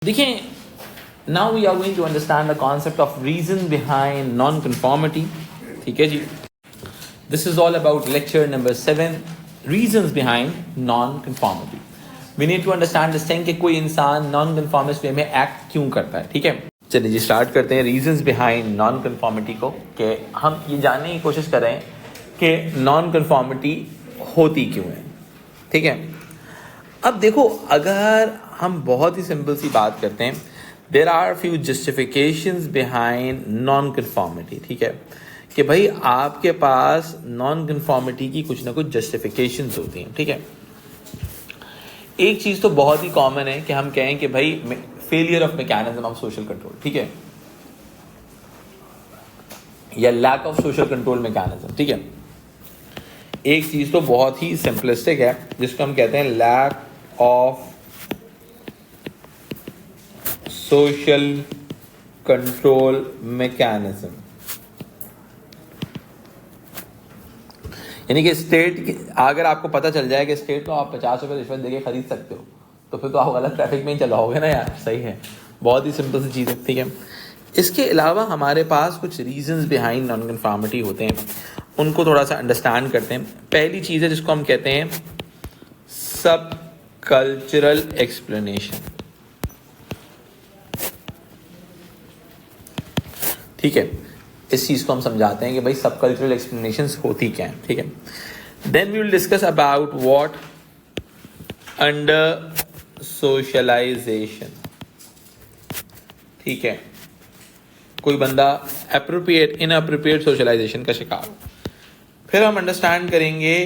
देखिए, now we are going to understand the concept of reason behind non conformity. ठीक है जी. This is all about lecture number 7, reasons behind non conformity. We need to understand this thing कि कोई इंसान non conformist वे में act क्यों करता है. ठीक है, चलिए जी स्टार्ट करते हैं रीजंस बिहाइंड नॉन कन्फॉर्मिटी को. कि हम ये जानने की कोशिश कर रहे हैं कि नॉन कन्फॉर्मिटी होती क्यों है. ठीक है, अब देखो, अगर हम बहुत ही सिंपल सी बात करते हैं, there are few justifications behind non conformity. ठीक है, कि भाई आपके पास नॉन कन्फॉर्मिटी की कुछ ना कुछ जस्टिफिकेशंस होती हैं. ठीक है, एक चीज़ तो बहुत ही कॉमन है कि हम कहें कि भाई failure of mechanism of social control. ठीक है, या lack of social control mechanism. ठीक है, एक चीज़ तो बहुत ही सिंपलिस्टिक है जिसको हम कहते हैं lack of social control mechanism. यानी कि स्टेट, अगर आपको पता चल जाए कि स्टेट को आप 50 रुपये रिश्वत देके खरीद सकते हो, तो फिर तो आप गलत ट्रैफिक में ही चलाओगे ना यार. सही है, बहुत ही सिंपल सी चीज़ है. ठीक है, इसके अलावा हमारे पास कुछ रीजंस बिहाइंड नॉन कन्फॉर्मिटी होते हैं, उनको थोड़ा सा अंडरस्टैंड करते हैं. पहली चीज़ है जिसको हम कहते हैं सब कल्चरल एक्सप्लेनेशन. ठीक है, इस चीज़ को हम समझाते हैं कि भाई सब कल्चरल एक्सप्लेनेशंस होती क्या हैं. ठीक है, then we will discuss about what under socialisation. ठीक है, कोई बंदा अप्रोप्रिएट इनअप्रोप्रिएट सोशलाइजेशन का शिकार हो. फिर हम अंडरस्टैंड करेंगे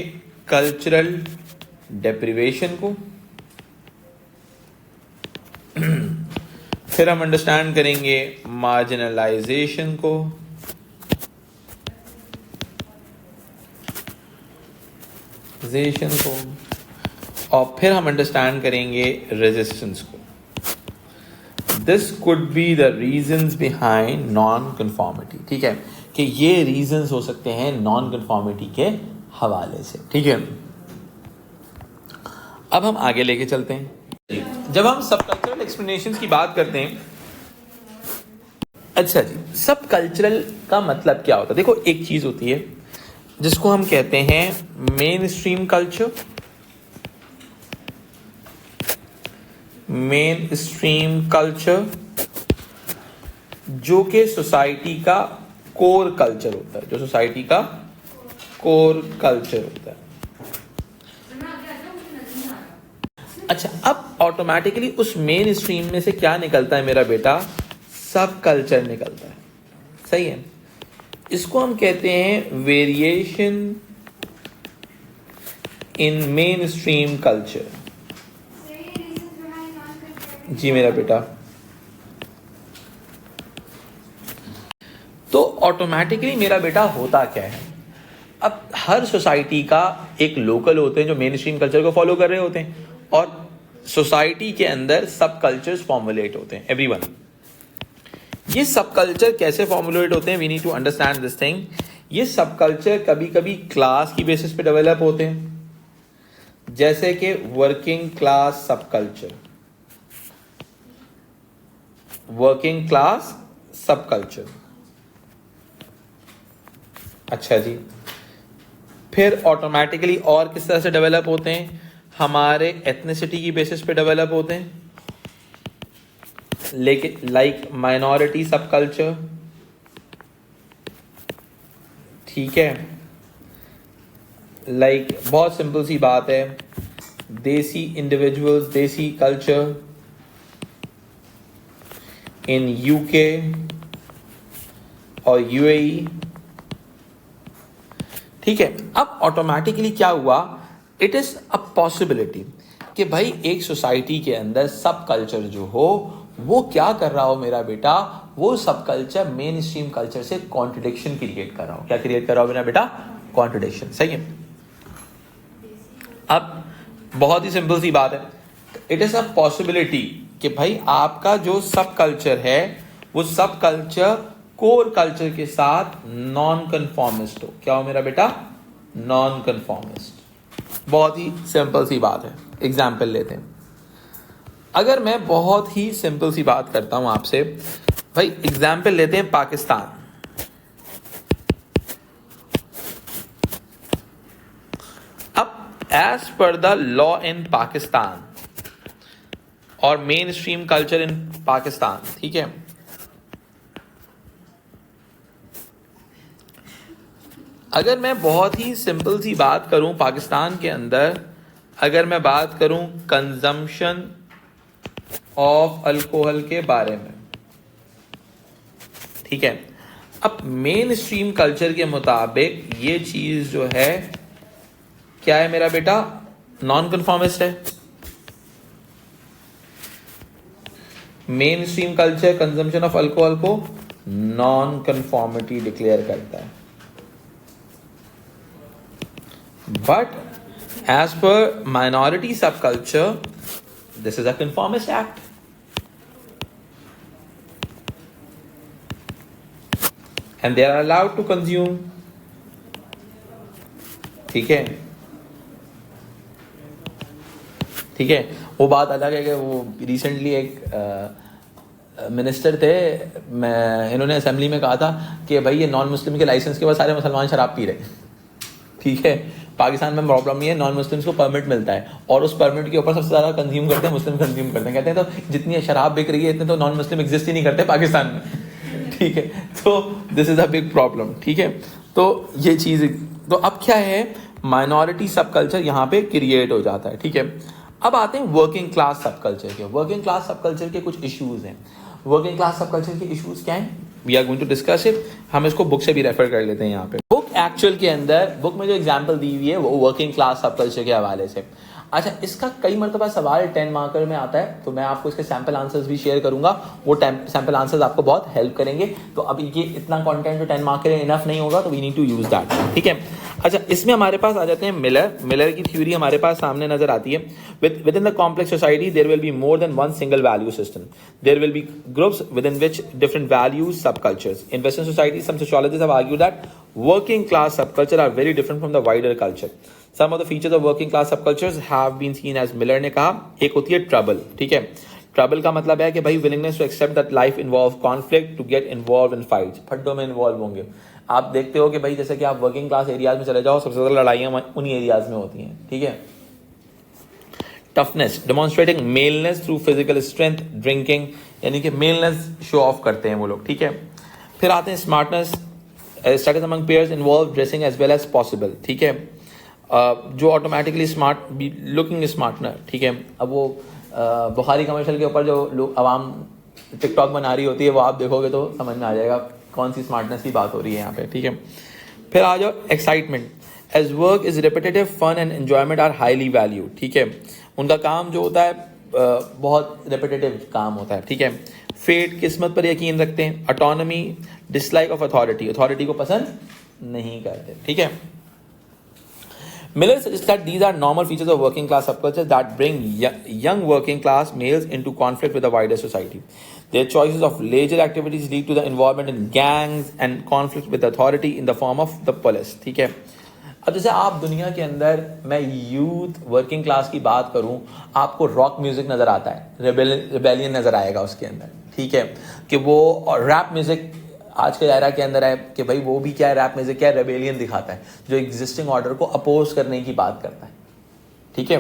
कल्चरल डेप्रिवेशन को. फिर हम अंडरस्टैंड करेंगे मार्जिनलाइजेशन को. और फिर हम अंडरस्टैंड करेंगे रेजिस्टेंस को. This could be the reasons behind non conformity. ठीक है, कि ये रीजंस हो सकते हैं नॉन कन्फॉर्मिटी के हवाले से. ठीक है, अब हम आगे लेके चलते हैं. जब हम सब कल्चरल एक्सप्लेनेशंस की बात करते हैं, अच्छा जी, सब कल्चरल का मतलब क्या होता है. देखो, एक चीज होती है जिसको हम कहते हैं main stream culture. Main stream culture जो कि सोसाइटी का कोर कल्चर होता है, जो सोसाइटी का कोर कल्चर होता है. अच्छा, अब ऑटोमेटिकली उस मेन स्ट्रीम में से क्या निकलता है मेरा बेटा? सब कल्चर निकलता है. सही है, इसको हम कहते हैं variation in main stream culture. जी मेरा बेटा, तो ऑटोमेटिकली मेरा बेटा होता क्या है, अब हर सोसाइटी का एक लोकल होते हैं जो मेन स्ट्रीम कल्चर को फॉलो कर रहे होते हैं, और सोसाइटी के अंदर सब कल्चर्स फॉर्मुलेट होते हैं. एवरीवन, ये सब कल्चर कैसे फॉर्मुलेट होते हैं? We need to understand this thing. ये सब कल्चर कभी कभी क्लास की बेसिस पे डेवलप होते हैं, जैसे कि working class sub culture. Working class sub culture. अच्छा जी, फिर ऑटोमेटिकली और किस तरह से डेवलप होते हैं? हमारे एथनिसिटी की बेसिस पे डेवलप होते हैं, लेकिन लाइक माइनॉरिटी सब कल्चर. ठीक है, लाइक बहुत सिंपल सी बात है, देसी इंडिविजुअल्स, देसी कल्चर इन यूके और यूएई. ठीक है, अब ऑटोमेटिकली क्या हुआ? इट इज अ पॉसिबिलिटी कि भाई एक सोसाइटी के अंदर सब कल्चर जो हो वो क्या कर रहा हो मेरा बेटा, वो सब कल्चर मेन स्ट्रीम कल्चर से कॉन्ट्रडिक्शन क्रिएट कर रहा हो. क्या क्रिएट कर रहा हो मेरा बेटा? कॉन्ट्रडिक्शन. सही है, अब बहुत ही सिंपल सी बात है, इट इज अ पॉसिबिलिटी कि भाई आपका जो सब कल्चर है वो सब कल्चर कोर कल्चर के साथ नॉन कन्फॉर्मिस्ट हो. क्या हो मेरा बेटा? Non conformist. बहुत ही सिंपल सी बात है. एग्जाम्पल लेते हैं. अगर मैं बहुत ही सिंपल सी बात करता हूं आपसे, भाई एग्जाम्पल लेते हैं पाकिस्तान। अब as per the law in Pakistan और main stream culture in Pakistan, ठीक है, अगर मैं बहुत ही सिंपल सी बात करूं पाकिस्तान के अंदर, अगर मैं बात करूं कंजम्पशन ऑफ अल्कोहल के बारे में, ठीक है, अब मेन स्ट्रीम कल्चर के मुताबिक ये चीज जो है क्या है मेरा बेटा, नॉन कन्फॉर्मिस्ट है। Main stream culture consumption of alcohol को नॉन कन्फॉर्मिटी डिक्लेयर करता है, बट एज पर माइनॉरिटी सब culture this is a conformist act. And they are allowed to consume, ठीक है, ठीक है। वो बात अलग है कि वो रिसेंटली एक मिनिस्टर थे, इन्होंने असेंबली में कहा था कि भाई ये नॉन मुस्लिम के लाइसेंस के बाद सारे मुसलमान शराब पी रहे, ठीक है। पाकिस्तान में प्रॉब्लम ये है, नॉन मुस्लिम्स को परमिट मिलता है और उस परमिट के ऊपर सबसे ज़्यादा कंज्यूम करते हैं मुस्लिम, कंज्यूम करते हैं। कहते हैं तो जितनी शराब बिक रही है इतने तो नॉन मुस्लिम एग्जिस्ट ही नहीं करते पाकिस्तान में, ठीक है। तो this is a big problem, ठीक है। तो ये चीज़, तो अब क्या है, माइनॉरिटी सब कल्चर यहाँ पे क्रिएट हो जाता है, ठीक है। अब आते हैं वर्किंग क्लास सब कल्चर के। वर्किंग क्लास सब कल्चर के कुछ इश्यूज हैं। वर्किंग क्लास सब कल्चर के इश्यूज क्या हैं, we are going to discuss it. हम इसको बुक से भी रेफर कर लेते हैं यहाँ पे। बुक एक्चुअल के अंदर, बुक में जो एग्जाम्पल दी हुई है वो वर्किंग क्लास सब कल्चर के हवाले से। अच्छा, इसका कई मरतबा सवाल 10 मार्कर में आता है, तो मैं आपको इसके सैम्पल आंसर्स भी शेयर करूंगा, वो सैम्पल आंसर्स आपको बहुत हेल्प करेंगे। तो अब ये इतना कंटेंट जो 10 मार्कर इनफ नहीं होगा, तो we need to use that, ठीक है। अच्छा, इसमें हमारे पास आ जाते हैं मिलर की थ्योरी हमारे पास सामने नजर आती है। Within the complex society there will be more than one single value system, there will be groups within which different values subcultures. In western society some sociologists have argued that working class subculture are very different from the wider culture. Some of the features of working class subcultures have been seen as Miller ने कहा, एक होती है trouble, ठीक है। Trouble का मतलब है कि भाई willingness to accept that life involve conflict to get involve in fights, फड्डों में इन्वॉल्व होंगे। आप देखते हो कि भाई जैसे कि आप वर्किंग क्लास एरियाज में चले जाओ, सबसे ज्यादा लड़ाइयां उन्हीं एरियाज में होती हैं, ठीक है। Toughness, demonstrating maleness through physical strength, drinking, यानी कि मेलनेस शो ऑफ करते हैं वो लोग, ठीक है। फिर आते हैं smartness, status among peers involve dressing as well as possible, ठीक है। जो ऑटोमेटिकली स्मार्ट, लुकिंग स्मार्टनर, ठीक है। अब वो बुखारी कमर्शियल के ऊपर जो लोग आवाम टिकटॉक बना रही होती है, वो आप देखोगे तो समझ में आ जाएगा कौन सी स्मार्टनेस की बात हो रही है यहाँ पे, ठीक है। फिर आ जाओ excitement, as work is repetitive, fun and enjoyment are highly value, ठीक है। उनका काम जो होता है बहुत रिपीटेटिव काम होता है, ठीक है। फेट, किस्मत पर यकीन रखते हैं। Autonomy, dislike of authority, authority को पसंद नहीं करते, ठीक है। Miller suggests that these are normal features of working class subcultures that bring young working class males into conflict with the wider society. Their choices of leisure activities lead to the involvement in gangs and conflict with authority in the form of the police, ठीक है। अब जैसे आप दुनिया के अंदर, मैं youth working class की बात करूं, आपको रॉक म्यूजिक नजर आता है, रिबेलियन नजर आएगा उसके अंदर, ठीक है, कि वो रैप म्यूजिक आज के एरा के अंदर है कि भाई वो भी क्या है, रैप म्यूजिक क्या है, रेबेलियन दिखाता है, जो एग्जिस्टिंग ऑर्डर को अपोज करने की बात करता है, ठीक है।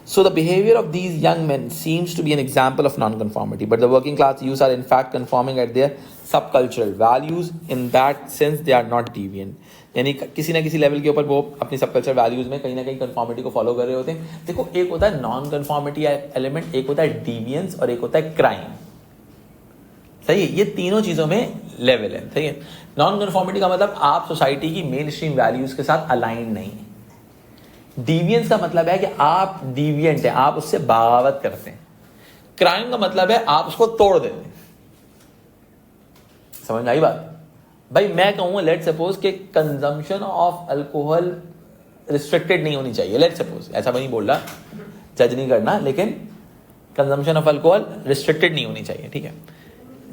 So the behavior of these young men seems to be an example of non-conformity, but the working class youths are in fact conforming at their subcultural values. In that sense, they are not deviant. यानी किसी ना किसी level के ऊपर वो अपनी subculture values में कहीं ना कहीं कंफॉर्मिटी को फॉलो कर रहे होते हैं। देखो, एक होता है नॉन कंफॉर्मिटी एलिमेंट, एक होता है डिवियंस और एक होता है क्राइम, सही है। ये तीनों चीजों में लेवल है, सही है। नॉन कंफॉर्मिटी का मतलब आप सोसाइटी की मेन स्ट्रीम वैल्यूज के साथ अलाइन नहीं है। डिवियंस का मतलब है कि आप डिवियंट हैं, आप उससे बगावत करते हैं। क्राइम का मतलब है आप उसको तोड़ देते हैं। समझ में आई बात? भाई मैं कहूंगा लेट सपोज कि कंजम्पशन ऑफ अल्कोहल रिस्ट्रिक्टेड नहीं होनी चाहिए, लेट सपोज, ऐसा मैं नहीं बोल रहा, जज नहीं करना, लेकिन कंजम्पशन ऑफ अल्कोहल रिस्ट्रिक्टेड नहीं होनी चाहिए, ठीक है।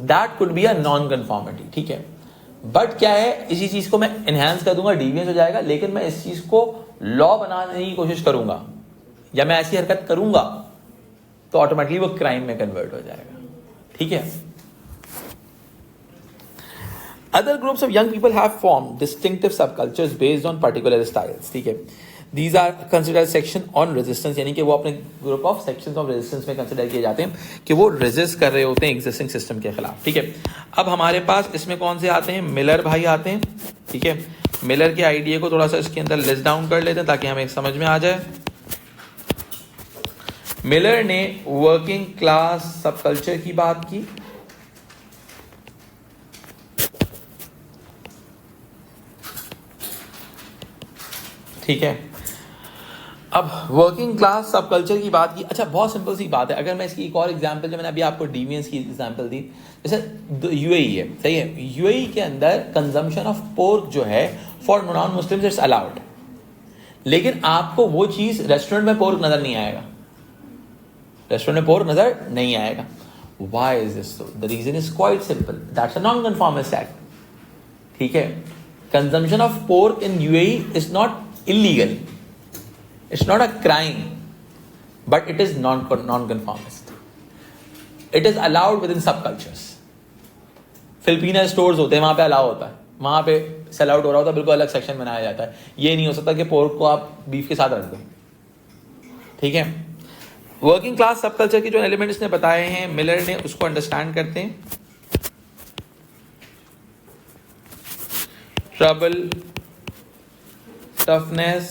That could be a non conformity, ठीक है। बट क्या है, इसी चीज को मैं एनहांस कर दूंगा, डिवियंस हो जाएगा, लेकिन मैं इस चीज को लॉ बनाने की कोशिश करूंगा या मैं ऐसी हरकत करूंगा तो ऑटोमेटिकली वो क्राइम में कन्वर्ट हो जाएगा, ठीक है। Other groups of young people have formed distinctive subcultures based on particular styles, ठीक है। These are considered section on resistance, यानी कि वो अपने group of sections of resistance में कंसिडर किए जाते हैं कि वो रेजिस्ट कर रहे होते हैं एग्जिस्टिंग सिस्टम के खिलाफ, ठीक है। अब हमारे पास इसमें कौन से आते हैं, मिलर भाई आते हैं, ठीक है। मिलर के आइडिया को थोड़ा सा इसके अंदर लिस्ट डाउन कर लेते हैं ताकि हमें समझ में आ जाए। मिलर ने वर्किंग क्लास सबकल्चर की बात की, ठीक है। अब वर्किंग क्लास सब कल्चर की बात की, अच्छा बहुत सिंपल सी बात है। अगर मैं इसकी एक और एग्जांपल, जो मैंने अभी आपको डीविएंस की एग्जांपल दी, जैसे यूएई है, सही है, यूएई के अंदर कंजम्पशन ऑफ पोर्क जो है for non Muslims it's allowed, लेकिन आपको वो चीज रेस्टोरेंट में पोर्क नजर नहीं आएगा, रेस्टोरेंट में पोर्क नजर नहीं आएगा। Why is this so? The reason is quite simple, that's a non conformist act, ठीक है। Consumption of pork in UAE is not illegal, it's not a crime, but it is non-conformist. It is allowed within subcultures. Filipino stores होते हैं, वहां पे allow होता है, वहां पे सेल आउट हो रहा होता है, बिल्कुल अलग सेक्शन बनाया जाता है। ये नहीं हो सकता कि पोर्क को आप बीफ के साथ रख दो, ठीक है। वर्किंग क्लास सबकल्चर के जो एलिमेंट इसने बताए हैं, मिलर ने उसको अंडरस्टैंड करते हैं। Trouble, toughness,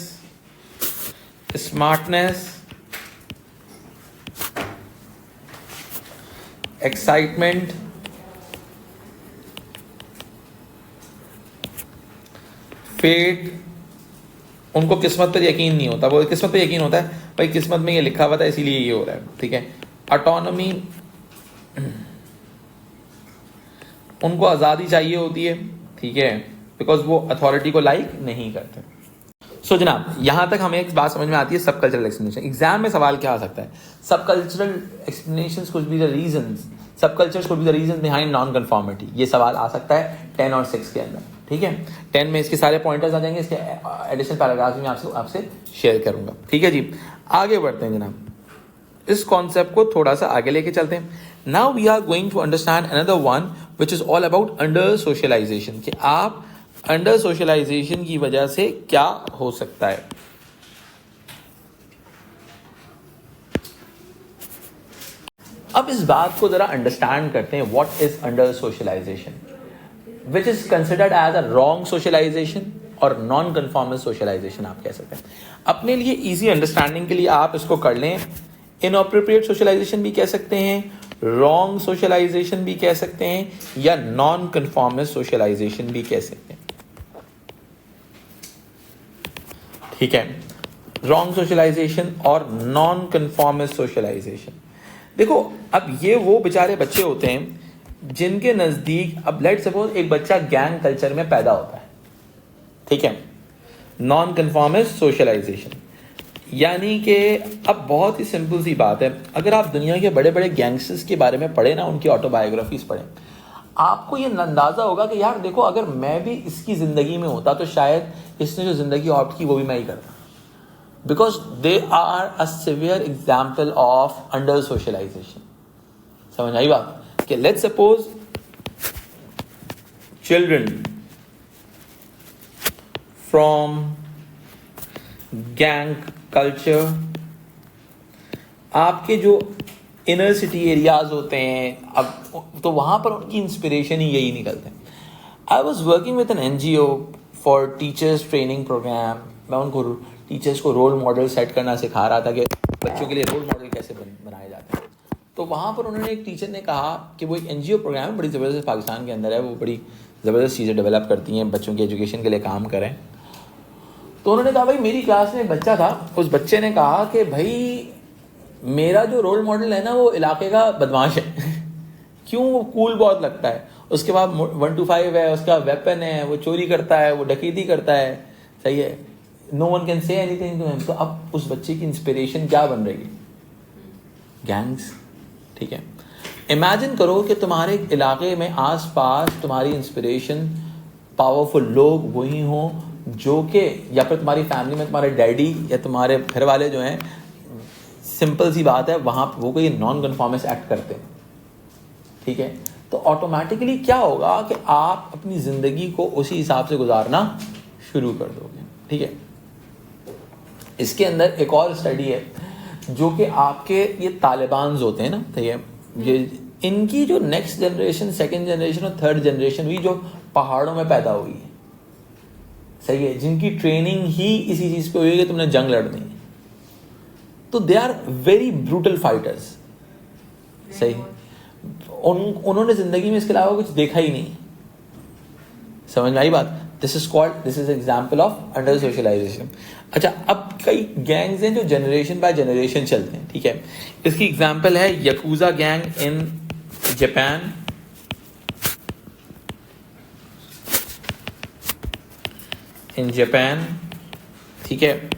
smartness, excitement, fate, उनको किस्मत पर यकीन नहीं होता, वो किस्मत पर यकीन होता है, भाई किस्मत में ये लिखा हुआ था इसीलिए ये हो रहा है, ठीक है। ऑटोनॉमी, उनको आज़ादी चाहिए होती है, ठीक है, बिकॉज वो अथॉरिटी को लाइक नहीं करते। सो जनाब, यहां तक हमें एक बात समझ में आती है, सब कल्चरल एक्सप्लेनेशन। एग्जाम में सवाल क्या आ सकता है, subcultural explanations could be the reasons, subcultures could be the reason behind non conformity. ये सवाल आ सकता है 10 और 6 के अंदर, ठीक है। 10 में इसके सारे पॉइंटर्स आ जाएंगे, इसके एडिशनल पैराग्राफ में आपसे शेयर करूंगा, ठीक है जी। आगे बढ़ते हैं जनाब, इस कॉन्सेप्ट को थोड़ा सा आगे लेके चलते हैं। Now we are going to understand another one which is all about under socialisation, कि आप अंडर सोशलाइजेशन की वजह से क्या हो सकता है। अब इस बात को जरा अंडरस्टैंड करते हैं, what is under socialisation, which is considered as a wrong socialisation और नॉन कन्फॉर्मिस्ट सोशलाइजेशन आप कह सकते हैं। अपने लिए इजी अंडरस्टैंडिंग के लिए आप इसको कर लें, इनअप्रोप्रिएट सोशलाइजेशन भी कह सकते हैं, रॉन्ग सोशलाइजेशन भी कह सकते हैं, या नॉन कन्फॉर्मिस्ट सोशलाइजेशन भी कह सकते हैं, ठीक है। रॉन्ग सोशलाइजेशन और नॉन कन्फॉर्मिस्ट सोशलाइजेशन। देखो, अब ये वो बेचारे बच्चे होते हैं जिनके नजदीक, अब लेट्स सपोज एक बच्चा गैंग कल्चर में पैदा होता है, ठीक है, नॉन कन्फॉर्मिस्ट सोशलाइजेशन, यानी कि अब बहुत ही सिंपल सी बात है, अगर आप दुनिया के बड़े बड़े गैंगस्टर्स के बारे में पढ़े ना, उनकी ऑटोबायोग्राफीज पढ़ें, आपको ये अंदाजा होगा कि यार देखो, अगर मैं भी इसकी जिंदगी में होता तो शायद इसने जो जिंदगी ऑप्ट की वो भी मैं ही करता, because they are a severe example of under socialisation. समझ आई बात? कि let's suppose children from gang culture, आपके जो इनर सिटी एरियाज होते हैं, अब तो वहां पर उनकी इंस्पिरेशन ही यही निकलते हैं। I was working with an NGO for teachers training programme. मैं उनको टीचर्स को रोल मॉडल सेट करना सिखा रहा था कि बच्चों के लिए रोल मॉडल कैसे बनाए जाते हैं। तो वहाँ पर उन्होंने, एक टीचर ने कहा कि वो एक NGO प्रोग्राम है, बड़ी ज़बरदस्त पाकिस्तान के अंदर है, वो बड़ी ज़बरदस्त चीज़ें डेवलप करती हैं, बच्चों की एजुकेशन के लिए काम करें। तो उन्होंने कहा, भाई मेरी क्लास में एक बच्चा था, उस बच्चे ने कहा कि भाई मेरा जो रोल मॉडल है ना, वो इलाके का बदमाश है क्यों, वो कूल बहुत लगता है, उसके बाद 1 to 5 है, उसका वेपन है, वो चोरी करता है, वो डकैती करता है, सही है, no one can say anything to him. तो अब उस बच्चे की इंस्पिरेशन क्या बन रही है? गैंग्स, ठीक है। इमेजिन करो कि तुम्हारे इलाके में आसपास तुम्हारी इंस्पिरेशन पावरफुल लोग वही हों जो कि, या फिर तुम्हारी फैमिली में तुम्हारे डैडी या तुम्हारे घर वाले जो हैं सिंपल सी बात है, वहाँ वो कोई नॉन कन्फॉर्मिस्ट एक्ट करते हैं, ठीक है, तो ऑटोमेटिकली क्या होगा कि आप अपनी ज़िंदगी को उसी हिसाब से गुजारना शुरू कर दोगे, ठीक है। इसके अंदर एक और स्टडी है जो कि आपके ये तालिबान होते हैं ना, तो ये इनकी जो नेक्स्ट जनरेशन, सेकंड जनरेशन और थर्ड जनरेशन हुई जो पहाड़ों में पैदा हुई है, सही है, जिनकी ट्रेनिंग ही इसी चीज़ पे हुई है कि तुमने जंग लड़नी है, तो they are very brutal fighters, सही। उन्होंने जिंदगी में इसके अलावा कुछ देखा ही नहीं, समझ में आई बात। This is example of under socialisation. अच्छा, अब कई गैंग्स हैं जो जनरेशन बाय जनरेशन चलते हैं, ठीक है। इसकी एग्जाम्पल है यकूजा गैंग इन जापान, ठीक है।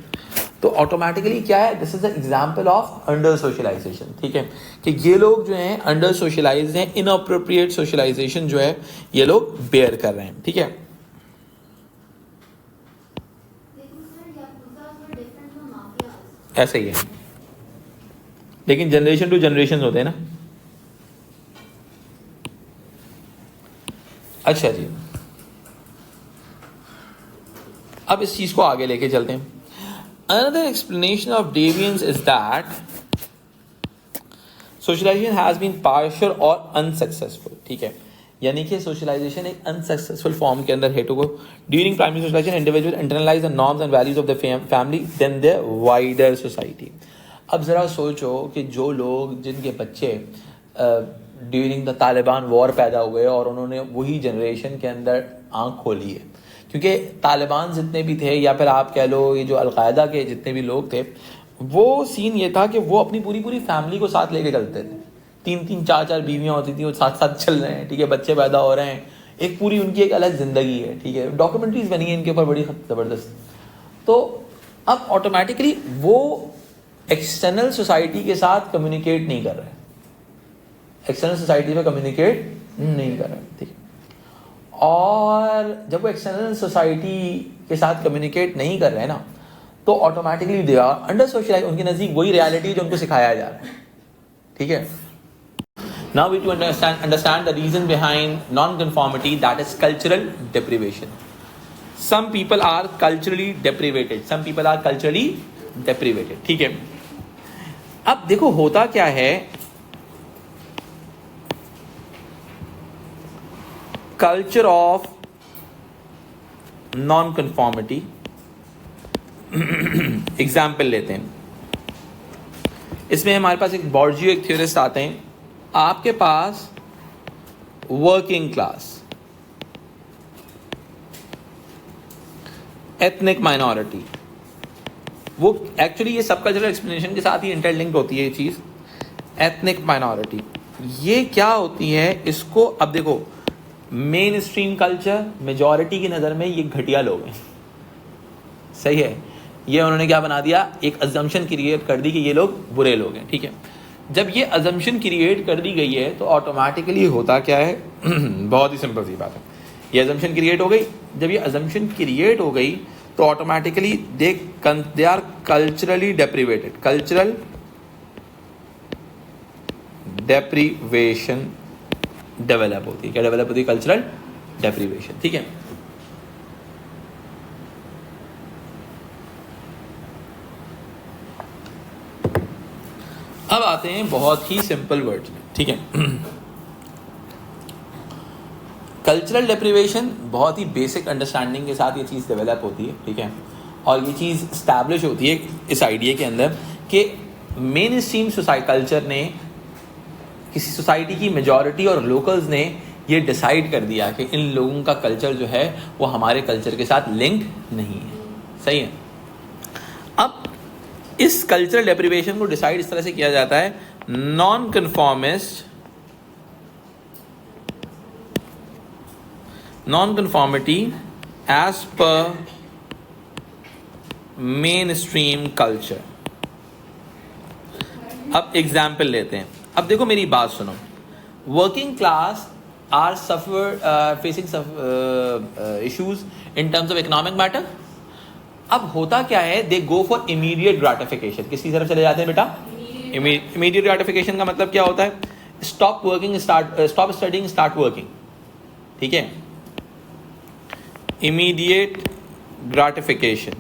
तो ऑटोमेटिकली क्या है, this is the example of under socialisation, ठीक है, कि ये लोग जो हैं अंडर सोशलाइज हैं, इनअप्रोप्रिएट सोशलाइजेशन जो है ये लोग बेयर कर रहे हैं, ठीक है। ऐसा ही है, लेकिन जनरेशन टू जनरेशन होते हैं ना। अच्छा जी, अब इस चीज को आगे लेके चलते हैं। Another explanation of deviance is that socialization has been partial or unsuccessful, ठीक है, यानी कि सोशलाइजेशन एक अनसक्सेसफुल फॉर्म के अंदर है to go. During primary socialisation individual internalise the norms and values of the family then the wider society. अब ज़रा सोचो कि जो लोग, जिनके बच्चे ड्यूरिंग द तालिबान वॉर पैदा हुए और उन्होंने वही जनरेशन के अंदर आँख खोली है, क्योंकि तालिबान जितने भी थे या फिर आप कह लो ये जो अलकायदा के जितने भी लोग थे, वो सीन ये था कि वो अपनी पूरी फैमिली को साथ लेके चलते थे। 3-3 4-4 बीवियाँ होती थी, वो साथ साथ चल रहे हैं, ठीक है, बच्चे पैदा हो रहे हैं, एक पूरी उनकी एक अलग ज़िंदगी है, ठीक है, डॉक्यूमेंट्रीज बनी है इनके ऊपर बड़ी ज़बरदस्त। तो अब ऑटोमेटिकली वो एक्सटर्नल सोसाइटी के साथ कम्युनिकेट नहीं कर रहे, एक्सटर्नल सोसाइटी में कम्युनिकेट नहीं कर रहे, ठीक है। और जब वो एक्सटर्नल सोसाइटी के साथ कम्युनिकेट नहीं कर रहे हैं ना, तो automatically they are under socialise, उनके नज़दीक वही रियलिटी जो उनको सिखाया जा रहा है, ठीक है। Now we to understand the reason behind non-conformity, that is cultural deprivation. Some people are culturally deprivated. Some people are culturally deprivated. ठीक है। अब देखो होता क्या है, कल्चर ऑफ non-conformity एग्जाम्पल लेते हैं। इसमें हमारे पास एक बॉर्जियो, एक थ्योरिस्ट आते हैं। आपके पास वर्किंग क्लास, एथनिक माइनॉरिटी, वो एक्चुअली ये सब कल्चरल एक्सप्लेनेशन के साथ ही इंटरलिंक्ड होती है ये चीज़। एथनिक माइनॉरिटी ये क्या होती है, इसको अब देखो, मेन स्ट्रीम कल्चर मेजॉरिटी की नज़र में ये घटिया लोग हैं, सही है। ये उन्होंने क्या बना दिया, एक अजम्पशन क्रिएट कर दी कि ये लोग बुरे लोग हैं, ठीक है। जब ये अजम्पशन क्रिएट कर दी गई है तो ऑटोमेटिकली होता क्या है बहुत ही सिंपल सी बात है, ये अजम्पशन क्रिएट हो गई। जब ये अजम्पशन क्रिएट हो गई तो automatically they are culturally deprivated, cultural deprivation develop होती है। क्या डेवलप होती है? कल्चरल डेप्रिवेशन, ठीक है। अब आते हैं बहुत ही सिंपल वर्ड्स में, ठीक है। कल्चरल डेप्रिवेशन बहुत ही बेसिक अंडरस्टैंडिंग के साथ ये चीज़ डेवलप होती है, ठीक है, और ये चीज़ इस्टेब्लिश होती है इस आइडिया के अंदर कि मेन स्ट्रीम कल्चर ने, किसी सोसाइटी की मेजॉरिटी और लोकल्स ने ये डिसाइड कर दिया कि इन लोगों का कल्चर जो है वो हमारे कल्चर के साथ लिंक नहीं है, सही है। अब इस कल्चरल डेप्रिवेशन को डिसाइड इस तरह से किया जाता है, non conformity as per main stream culture. अब एग्जाम्पल लेते हैं। अब देखो मेरी बात सुनो, working class are facing issues in terms of economic matter. अब होता क्या है, they go for immediate gratification. किसकी तरफ चले जाते हैं बेटा? इमीडिएट ग्रेटिफिकेशन का मतलब क्या होता है? स्टॉप स्टडिंग स्टार्ट वर्किंग, ठीक है। इमीडिएट ग्रेटिफिकेशन,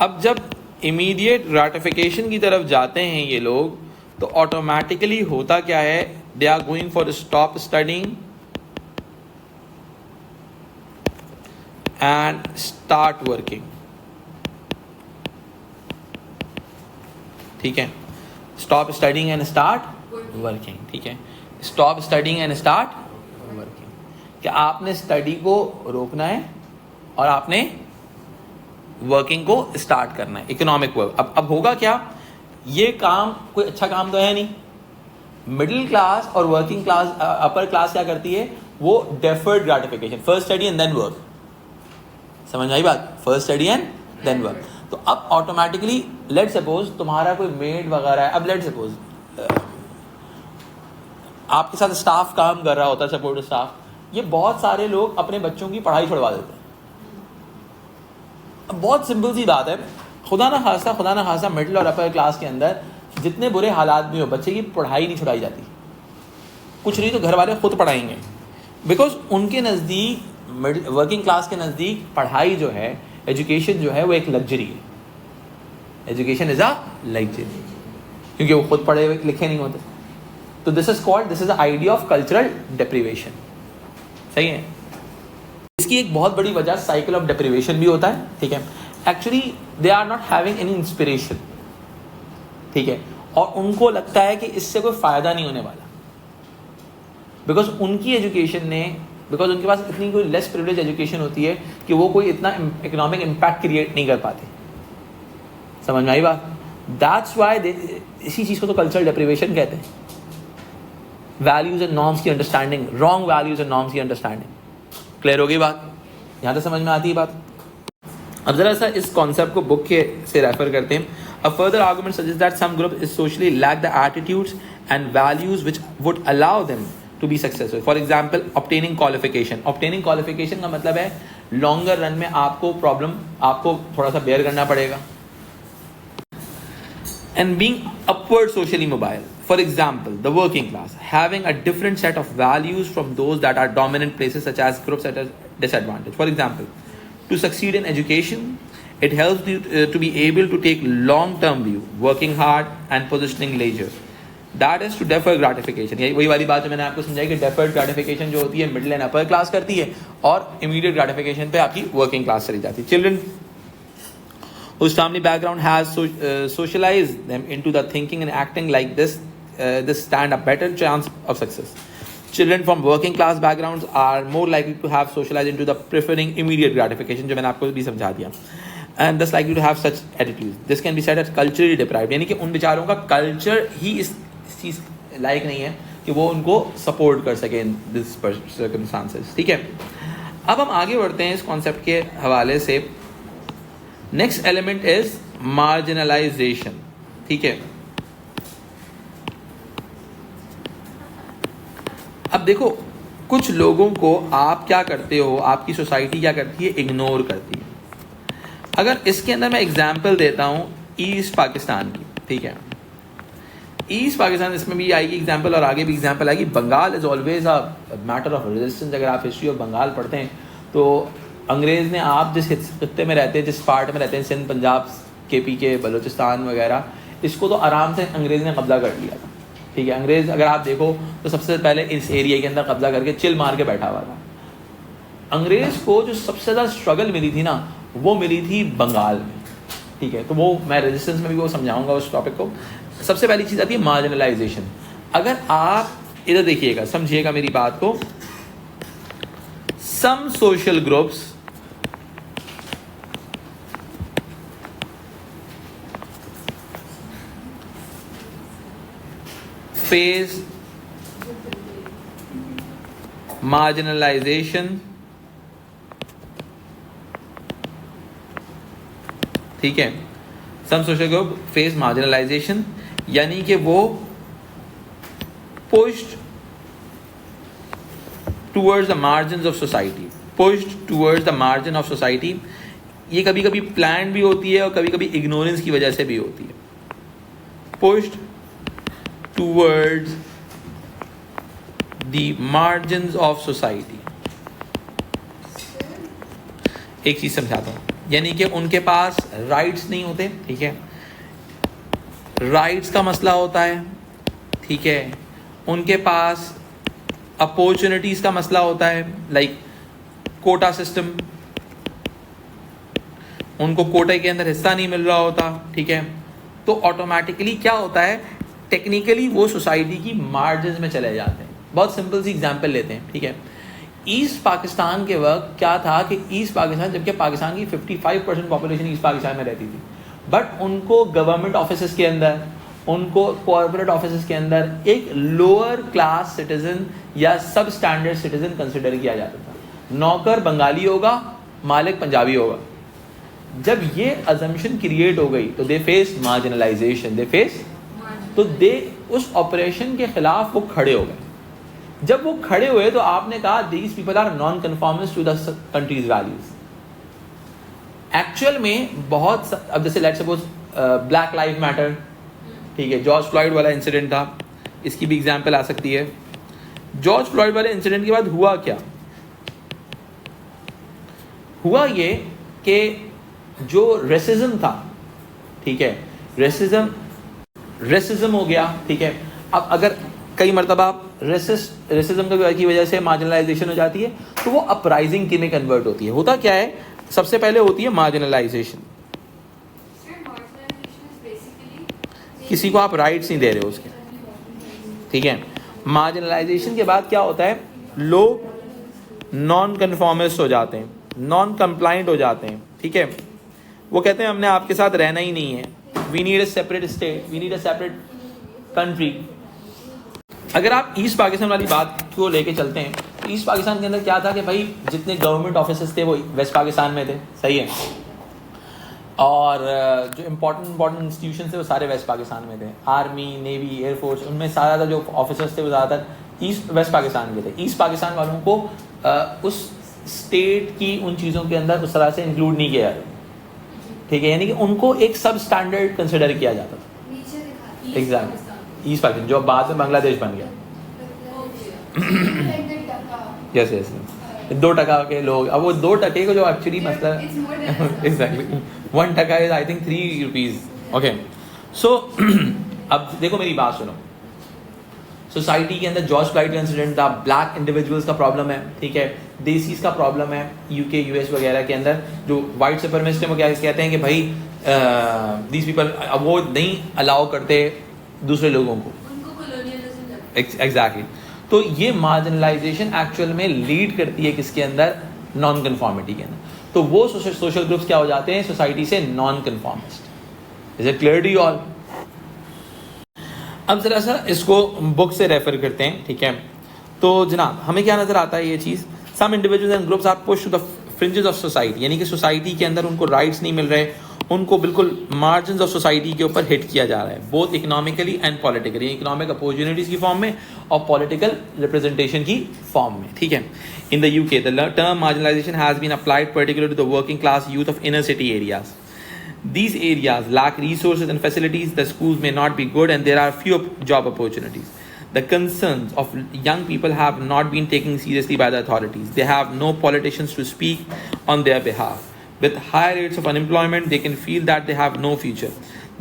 अब जब इमीडिएट ग्रेटिफिकेशन की तरफ जाते हैं ये लोग, तो ऑटोमेटिकली होता क्या है, they are going for stop studying and start working, ठीक है। Stop studying and start working, ठीक है। Stop studying and start working, क्या आपने स्टडी को रोकना है और आपने वर्किंग को स्टार्ट करना है, इकोनॉमिक वर्क। अब होगा क्या, ये काम कोई अच्छा काम तो है नहीं। मिडिल क्लास और वर्किंग क्लास, अपर क्लास क्या करती है, वो deferred gratification, first study and then work. समझ में आई बात? First study and then work. तो अब ऑटोमेटिकली लेट सपोज तुम्हारा कोई मेड वगैरह है, अब लेट सपोज आपके साथ स्टाफ काम कर रहा होता है, सपोर्ट स्टाफ, ये बहुत सारे लोग अपने बच्चों की पढ़ाई छुड़वा देते हैं। अब बहुत सिंपल सी बात है, खुदा ना खासा मिडिल और अपर क्लास के अंदर जितने बुरे हालात भी हो, बच्चे की पढ़ाई नहीं छुड़ाई जाती। कुछ नहीं तो घर वाले खुद पढ़ाएंगे, बिकॉज उनके नज़दीक, वर्किंग क्लास के नज़दीक पढ़ाई जो है, एजुकेशन जो है, वो एक लग्जरी है। एजुकेशन इज अ लग्जरी, क्योंकि वो खुद पढ़े लिखे नहीं होते। तो this is the idea of cultural deprivation, सही है। इसकी एक बहुत बड़ी वजह साइकिल ऑफ डेप्रिवेशन भी होता है, ठीक है। Actually they are not having any inspiration, ठीक है, और उनको लगता है कि इससे कोई फायदा नहीं होने वाला, बिकॉज उनकी एजुकेशन ने, बिकॉज उनके पास इतनी कोई लेस प्रिविलेज एजुकेशन होती है कि वो कोई इतना इकोनॉमिक इम्पैक्ट क्रिएट नहीं कर पाते। समझ में आई बात? दैट्स वाई इसी चीज़ को तो कल्चरल डेप्रिवेशन कहते हैं। वैल्यूज एंड नॉर्म्स की understanding, wrong values and norms की अंडरस्टैंडिंग। क्लियर होगी बात? यहाँ तक समझ में आती है बात? अब जरा सा इस कॉन्सेप्ट को बुक के से रेफर करते हैं। A further argument suggests that some group is socially lack the attitudes and values which would allow them to be successful. For example, obtaining qualification. Obtaining qualification का मतलब है लॉन्गर रन में आपको problem, आपको थोड़ा सा बेयर करना पड़ेगा। And being upward socially mobile. For example, the working class having a different set of values from those that are dominant places, such as groups at a disadvantage. For example, to succeed in education, it helps you to be able to take long-term view, working hard and positioning leisure. That is to defer gratification. यही वही वाली बात जो मैंने आपको समझाई कि deferred gratification जो होती है मिडिल एंड अपर क्लास करती है, और immediate gratification पे आपकी working class चली जाती है। Children whose family background has socialized them into the thinking and acting like this stand a better chance of success. Children from working class backgrounds are more likely to have socialized into the preferring immediate gratification, जो मैंने आपको भी समझा दिया, and thus likely to have such attitudes. This can be said as culturally deprived, यानी कि उन बेचारों का कल्चर ही इस चीज़ लायक नहीं है कि वो उनको सपोर्ट कर सके इन दिस सर्कमस्टांसेस, ठीक है। अब हम आगे बढ़ते हैं इस कॉन्सेप्ट के हवाले से। नेक्स्ट एलिमेंट इज मार्जिनलाइजेशन, ठीक है। अब देखो, कुछ लोगों को आप क्या करते हो, आपकी सोसाइटी क्या करती है, इग्नोर करती है। अगर इसके अंदर मैं एग्जांपल देता हूँ ईस्ट पाकिस्तान की, ठीक है। ईस्ट पाकिस्तान, इसमें भी आएगी एग्जांपल और आगे भी एग्जांपल आएगी। Bengal is always a matter of resistance. अगर आप हिस्ट्री ऑफ बंगाल पढ़ते हैं तो अंग्रेज़ ने, आप जिस खित्ते में रहते हैं, जिस पार्ट में रहते हैं, सिंध, पंजाब, KPK, बलूचिस्तान वगैरह, इसको तो आराम से अंग्रेज़ ने कब्जा कर लिया था, ठीक है। अंग्रेज़ अगर आप देखो तो सबसे पहले इस एरिया के अंदर कब्जा करके चिल मार के बैठा हुआ था। अंग्रेज़ को जो सबसे ज़्यादा स्ट्रगल मिली थी ना, वो मिली थी बंगाल में, ठीक है। तो वो मैं रेजिस्टेंस में भी वो समझाऊंगा उस टॉपिक को। सबसे पहली चीज़ आती है मार्जिनलाइजेशन। अगर आप इधर देखिएगा, समझिएगा मेरी बात को। Some social groups face marginalisation, ठीक है। Some social group face marginalisation, यानी कि वो pushed towards the margins of society, pushed towards the margin of society. ये कभी कभी प्लान भी होती है और कभी कभी इग्नोरेंस की वजह से भी होती है, pushed towards the margins of society. एक चीज समझाता हूँ, यानी कि उनके पास राइट्स नहीं होते, ठीक है, राइट्स का मसला होता है, ठीक है, उनके पास अपॉर्चुनिटीज का मसला होता है, लाइक कोटा सिस्टम, उनको कोटे के अंदर हिस्सा नहीं मिल रहा होता, ठीक है, तो ऑटोमेटिकली क्या होता है, टेक्निकली वो सोसाइटी की मार्जिन में चले जाते हैं. बहुत सिंपल सी एग्जांपल लेते हैं, ठीक है. ईस्ट पाकिस्तान के वक्त क्या था कि ईस्ट पाकिस्तान, जबकि पाकिस्तान की 55% पॉपुलेशन ईस्ट पाकिस्तान में रहती थी, बट उनको गवर्नमेंट ऑफिस के अंदर, उनको कॉर्पोरेट ऑफिस के अंदर एक लोअर क्लास सिटीजन या सब स्टैंडर्ड सिटीजन कंसिडर किया जाता था. नौकर बंगाली होगा, मालिक पंजाबी होगा. जब ये अजम्पशन क्रिएट हो गई तो they face marginalisation, they face, तो दे उस ऑपरेशन के खिलाफ वो खड़े हो गए. जब वो खड़े हुए तो आपने कहा these people are non conformist to the country's values. Actual में बहुत, अब जैसे let's suppose black life matter, ठीक है, जॉर्ज फ्लॉयड वाला इंसिडेंट था, इसकी भी एग्जांपल आ सकती है. जॉर्ज फ्लॉयड वाले इंसिडेंट के बाद हुआ क्या, हुआ ये कि जो रेसिज्म था, ठीक है, रेसिज्म हो गया, ठीक है. अब अगर कई मरतबा रेसिज्म की वजह से मार्जिनलाइजेशन हो जाती है तो वो अपराइजिंग में कन्वर्ट होती है. होता क्या है, सबसे पहले होती है मार्जिनलाइजेशन, किसी को आप राइट्स नहीं दे रहे हो उसके, ठीक है. मार्जिनलाइजेशन के बाद क्या होता है, लोग नॉन कन्फॉर्मिस्ट हो जाते हैं, नॉन कंप्लाइंट हो जाते हैं, ठीक है. वो कहते हैं हमने आपके साथ रहना ही नहीं है, we need a separate state, we need a separate country. अगर आप ईस्ट पाकिस्तान वाली बात को लेके चलते हैं, ईस्ट पाकिस्तान के अंदर क्या था कि भाई जितने गवर्नमेंट ऑफिसर्स थे वो वेस्ट पाकिस्तान में थे, सही है, और जो इम्पोर्टेंट इंस्टीट्यूशन थे वो सारे वेस्ट पाकिस्तान में थे. आर्मी, नेवी, एयरफोर्स, उनमें ज़्यादातर जो ऑफिसर्स थे वो ज़्यादातर वेस्ट पाकिस्तान के थे. ईस्ट पाकिस्तान वालों को उस स्टेट की उन चीज़ों के अंदर उस तरह से इंक्लूड नहीं किया जाता, ठीक है, यानी कि उनको एक सब स्टैंडर्ड कंसिडर किया जाता था. एग्जैक्ट ईस्ट पाकिस्तान जो बाद में बांग्लादेश बन गया. यस यस 2% के लोग, अब वो 2% को जो एक्चुअली मतलब exactly 1% is I think 3 rupees. Okay, so अब देखो मेरी बात सुनो. सोसाइटी के अंदर जॉर्ज फ्लॉयड का इंसिडेंट था, ब्लैक इंडिविजुअल्स का प्रॉब्लम है, ठीक है, देसीज का प्रॉब्लम है, यूके यूएस वगैरह के अंदर जो वाइट सुपरमेसिस्ट है वो क्या कहते हैं कि भाई दीज पीपल, अब वो नहीं अलाउ करते दूसरे लोगों को, एग्जैक्टली. तो ये मार्जिनलाइजेशन एक्चुअल में लीड करती है किसके अंदर, नॉन कन्फॉर्मिटी के अंदर. तो वो सोशल ग्रुप्स क्या हो जाते हैं सोसाइटी से, non conformist. Is it clear to you all? अब जरा सा इसको बुक से रेफर करते हैं, ठीक है. तो जनाब हमें क्या नजर आता है ये चीज़, some individuals and groups are pushed to the fringes of society, यानी कि सोसाइटी के अंदर उनको राइट्स नहीं मिल रहे, उनको बिल्कुल मार्जिन ऑफ सोसाइटी के ऊपर हिट किया जा रहा है, both economically and politically, economic opportunities की फॉर्म में और पॉलिटिकल रिप्रेजेंटेशन की फॉर्म में, ठीक है. In the UK the term marginalisation has been applied particularly to the working class youth of inner city areas. These areas lack resources and facilities, the schools may not be good and there are few job opportunities. The concerns of young people have not been taken seriously by the authorities. They have no politicians to speak on their behalf. With high rates of unemployment, they can feel that they have no future.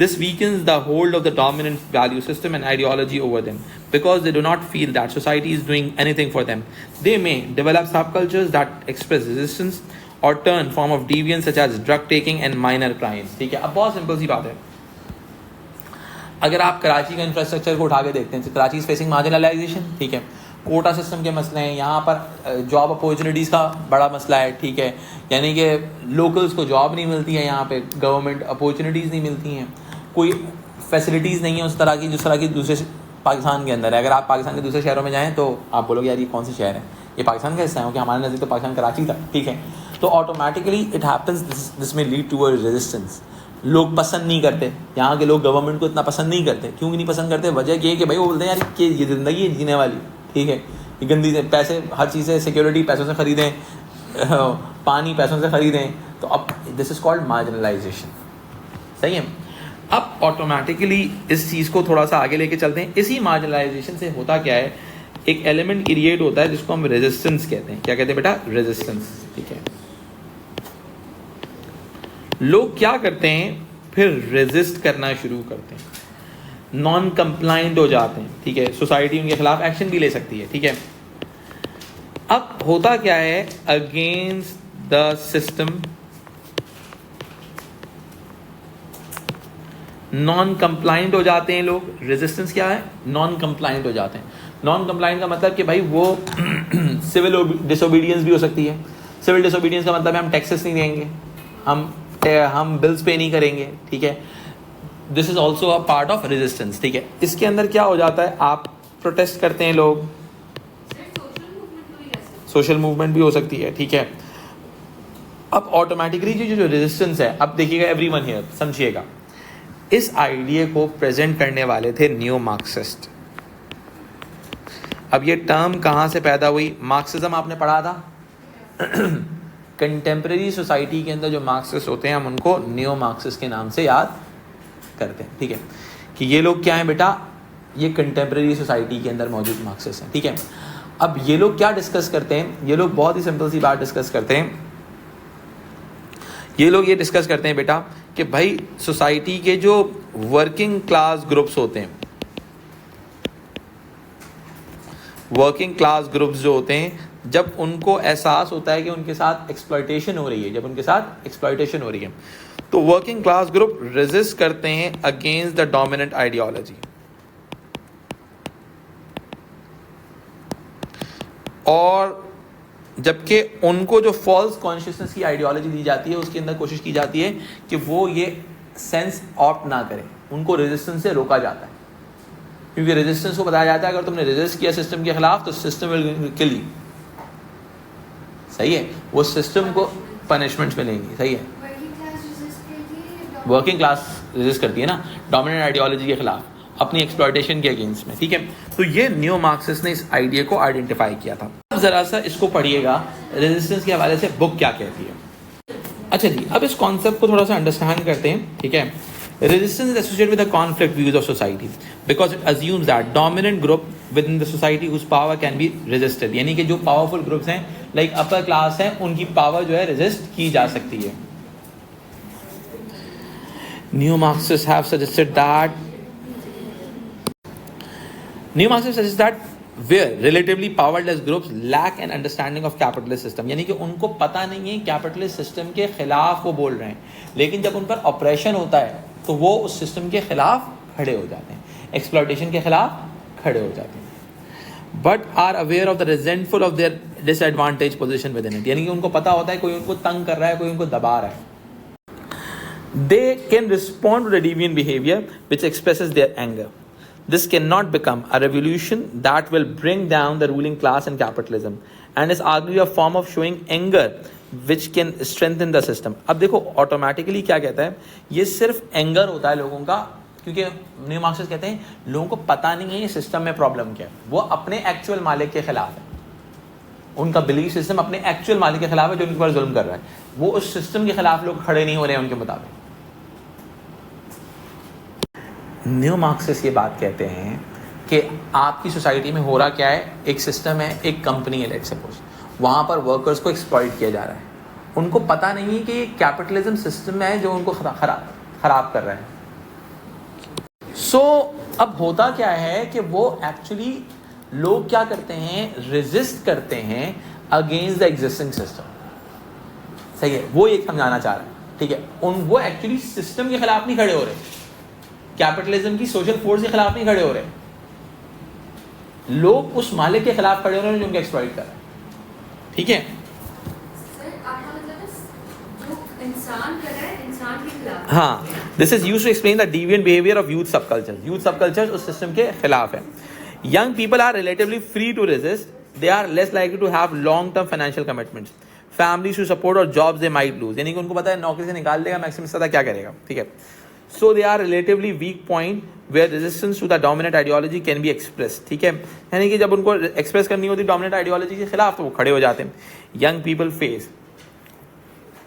This weakens the hold of the dominant value system and ideology over them because they do not feel that society is doing anything for them. They may develop subcultures that express resistance और turn form of deviance such as drug taking and minor crimes. ठीक है, अब बहुत simple सी बात है, अगर आप कराची का इंफ्रास्ट्रक्चर को उठा के देखते हैं तो कराची इज फेसिंग मार्जिनलाइजेशन, ठीक है, कोटा सिस्टम के मसले हैं, यहाँ पर जॉब अपॉर्चुनिटीज़ का बड़ा मसला है, ठीक है, यानी कि लोकल्स को जॉब नहीं मिलती है, यहाँ पे गवर्नमेंट अपॉर्चुनिटीज़ नहीं मिलती हैं, कोई फैसिलिटीज़ नहीं है उस तरह की जिस तरह की दूसरे पाकिस्तान के अंदर है. अगर आप पाकिस्तान के दूसरे शहरों में जाएँ तो आप बोलोगे यार ये कौन से शहर है, ये पाकिस्तान का हिस्सा है, क्योंकि हमारे नज़दीक तो पाकिस्तान कराची था, ठीक है. तो ऑटोमेटिकली इट हैपन्स, दिस में लीड टू अ रेजिस्टेंस. लोग पसंद नहीं करते, यहाँ के लोग गवर्नमेंट को इतना पसंद नहीं करते. क्यों नहीं पसंद करते? वजह ये कि भाई वो बोलते हैं यार कि ये ज़िंदगी है जीने वाली, ठीक है, ये गंदी से पैसे, हर चीज़ से सिक्योरिटी पैसों से ख़रीदें, पानी पैसों से ख़रीदें. तो अब दिस इज़ कॉल्ड मार्जिनलाइजेशन, सही है. अब ऑटोमेटिकली इस चीज़ को थोड़ा सा आगे लेके चलते हैं। इसी मार्जिनलाइजेशन से होता क्या है, एक एलिमेंट क्रिएट होता है जिसको हम रेजिस्टेंस कहते हैं। क्या कहते हैं बेटा? रेजिस्टेंस। ठीक है, लोग क्या करते हैं, फिर रेजिस्ट करना शुरू करते हैं, नॉन कंप्लाइंट हो जाते हैं। ठीक है, सोसाइटी उनके खिलाफ एक्शन भी ले सकती है। ठीक है, अब होता क्या है, against the system non compliant हो जाते हैं लोग। रेजिस्टेंस क्या है? नॉन कंप्लाइंट हो जाते हैं। नॉन कंप्लाइंट का मतलब कि भाई वो सिविल डिसोबीडियंस भी हो सकती है। सिविल डिसोबीडियंस का मतलब है हम टैक्सेस नहीं देंगे, हम बिल्स पे नहीं करेंगे। ठीक है, this is also a part of resistance. ठीक है, इसके अंदर क्या हो जाता है, आप प्रोटेस्ट करते हैं लोग, सोशल मूवमेंट भी हो सकती है। ठीक है, अब ऑटोमेटिकली जो रेजिस्टेंस है, अब देखिएगा एवरीवन हियर समझिएगा, इस आइडिया को प्रेजेंट करने वाले थे न्यू मार्क्सिस्ट। अब ये टर्म कहाँ से पैदा हुई? मार्क्सिज्म आपने पढ़ा था। कंटेम्प्रेरी सोसाइटी के अंदर जो मार्क्सिस्ट होते हैं हम उनको न्यू मार्क्सिस्ट के नाम से याद करते हैं। ठीक है, कि ये लोग क्या हैं बेटा, ये कंटेम्प्रेरी सोसाइटी के अंदर मौजूद मार्क्सिस्ट हैं। ठीक है, अब ये लोग क्या डिस्कस करते हैं, ये लोग बहुत ही सिंपल सी बात डिस्कस करते हैं। ये लोग ये डिस्कस करते हैं बेटा कि भाई सोसाइटी के जो वर्किंग क्लास ग्रुप्स होते हैं, वर्किंग क्लास ग्रुप्स जो होते हैं, जब उनको एहसास होता है कि उनके साथ एक्सप्लॉयटेशन हो रही है, जब उनके साथ एक्सप्लॉयटेशन हो रही है, तो वर्किंग क्लास ग्रुप रेजिस्ट करते हैं अगेंस्ट द डोमिनेंट आइडियोलॉजी। और जबकि उनको जो फॉल्स कॉन्शियसनेस की आइडियोलॉजी दी जाती है, उसके अंदर कोशिश की जाती है कि वो ये सेंस ऑप्ट ना करें, उनको रेजिस्टेंस से रोका जाता है। क्योंकि रेजिस्टेंस को बताया जाता है अगर तुमने रेजिस्ट किया सिस्टम के खिलाफ तो सिस्टम विल किल यू। सही है, वो सिस्टम को पनिशमेंट्स मिलेंगी। सही है, वर्किंग क्लास रेजिस्ट करती है ना डोमिनेंट आइडियोलॉजी के खिलाफ, अपनी एक्सप्लॉयटेशन के अगेंस्ट में। ठीक है, तो ये न्यू मार्क्सिस्ट ने इस आइडिया को आइडेंटिफाई किया था। अब जरा सा इसको पढ़िएगा, रेजिस्टेंस के हवाले से बुक क्या कहती है। अच्छा जी, अब इस कॉन्सेप्ट को थोड़ा सा अंडरस्टैंड करते हैं। ठीक है, resistance is associated with the conflict views of society because it assumes that dominant group within the society whose power can be resisted. यानी कि जो पावरफुल ग्रुप्स हैं, लाइक अपर क्लास है, उनकी पावर जो है रेजिस्ट की जा सकती है। New Marxist have suggested that New Marxists suggest that where relatively powerless groups lack an understanding of capitalist system, यानी कि उनको पता नहीं है कैपिटलिस्ट सिस्टम के खिलाफ वो बोल रहे हैं, लेकिन जब उन पर ऑपरेशन होता है तो वो उस सिस्टम के खिलाफ खड़े हो जाते हैं, एक्सप्लॉयटेशन के खिलाफ खड़े हो जाते हैं। But are aware of the resentful of their disadvantage position within it, यानी कि उनको पता होता है कोई उनको तंग कर रहा है, कोई उनको दबा रहा है। They can respond to the deviant behaviour which expresses their anger. This cannot become a revolution that will bring down the ruling class and capitalism, and is arguably a form of showing anger which can strengthen the system. अब देखो automatically क्या कहता है, ये सिर्फ anger होता है लोगों का, क्योंकि न्यू मार्क्सिस्ट कहते हैं लोगों को पता नहीं है ये सिस्टम में प्रॉब्लम क्या है, वो अपने एक्चुअल मालिक के खिलाफ है, उनका बिलीफ सिस्टम अपने एक्चुअल मालिक के खिलाफ है जो उनके ऊपर जुल्म कर रहा है, वो उस सिस्टम के खिलाफ लोग खड़े नहीं हो रहे हैं उनके मुताबिक। न्यू मार्क्सिस्ट ये बात कहते हैं कि आपकी सोसाइटी में हो रहा क्या है, एक सिस्टम है, एक कंपनी है, लेट्स सपोज, वहाँ पर वर्कर्स को एक्सप्लॉइट किया जा रहा है, उनको पता नहीं है कि ये कैपिटलिज्म सिस्टम है जो उनको खराब कर रहा है। सो अब होता क्या है कि वो एक्चुअली लोग क्या करते हैं, रेजिस्ट करते हैं अगेंस्ट द एग्जिस्टिंग सिस्टम। सही है, वो एक समझाना चाह रहा है। ठीक है, वो एक्चुअली सिस्टम के खिलाफ नहीं खड़े हो रहे, कैपिटलिज्म की सोशल फोर्स के खिलाफ नहीं खड़े हो रहे, लोग उस मालिक के खिलाफ खड़े हो रहे हैं जो उनको एक्सप्लॉइट कर रहा है। ठीक है, हाँ, this is used to explain the deviant behaviour of youth subculture. Youth subculture उस सिस्टम के खिलाफ है। Young people are relatively free to resist, they are less likely to have long term financial commitments, families to support और jobs they might lose, यानी कि उनको पता है नौकरी से निकाल देगा मैक्सिमम, पता क्या करेगा। ठीक है, so they are relatively weak point where resistance to the dominant ideology can be expressed। ठीक है, यानी कि जब उनको एक्सप्रेस करनी होती डोमिनेंट आइडियोलॉजी के खिलाफ तो वो खड़े हो जाते हैं। Young people face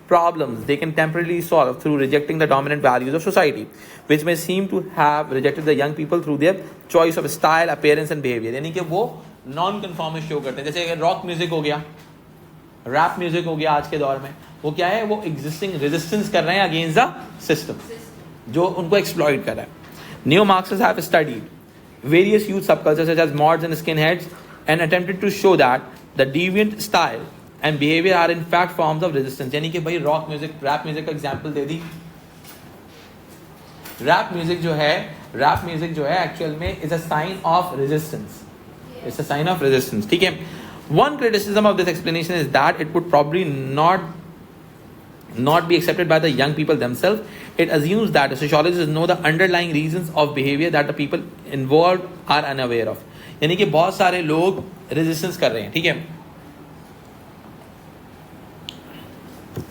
problems they can temporarily solve through rejecting the dominant values of society, which may seem to have rejected the young people through their choice of style, appearance and behavior. यानी कि वो non conformist show करते हैं. जैसे rock music हो गया, rap music हो गया आज के दौर में, वो क्या है, वो एग्जिस्टिंग रेजिस्टेंस कर रहे हैं अगेंस्ट द सिस्टम जो उनको एक्सप्लॉइट कर रहा है. Neo-Marxists have studied various youth subcultures such as mods and skinheads and attempted to show that the deviant style and behavior are in fact forms of resistance. यानी कि भाई rock music, rap music का example दे दी. Rap music जो है actual में is a sign of resistance. It's a sign of resistance. ठीक है. One criticism of this explanation is that it would probably not be accepted by the young people themselves. It assumes that the sociologists know the underlying reasons of behavior that the people involved are unaware of. यानी कि बहुत सारे लोग resistance कर रहे हैं. ठीक है.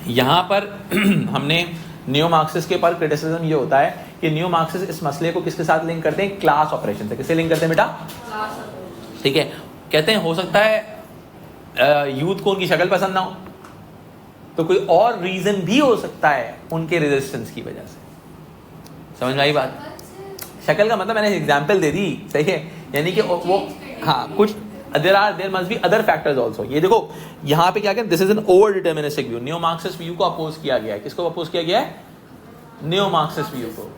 यहां पर हमने न्यू मार्क्सिस्ट के पर क्रिटिसिज्म ये होता है कि न्यू मार्क्सिस्ट इस मसले को किसके साथ लिंक करते हैं, क्लास ऑपरेशन से. किससे लिंक करते हैं बेटा? ठीक है. कहते हैं हो सकता है यूथ को उनकी शक्ल पसंद ना हो, तो कोई और रीजन भी हो सकता है उनके रेजिस्टेंस की वजह से. समझ में आई बात? शक्ल का मतलब मैंने एग्जांपल दे दी. सही है. यानी कि वो हाँ कुछ there must be other factors also. ये देखो यहाँ पे क्या, this is an over deterministic view. Neo Marxist view को अपोज किया गया है. किसको अपोज किया गया है? न्यो मार्क्सिस्ट व्यू को.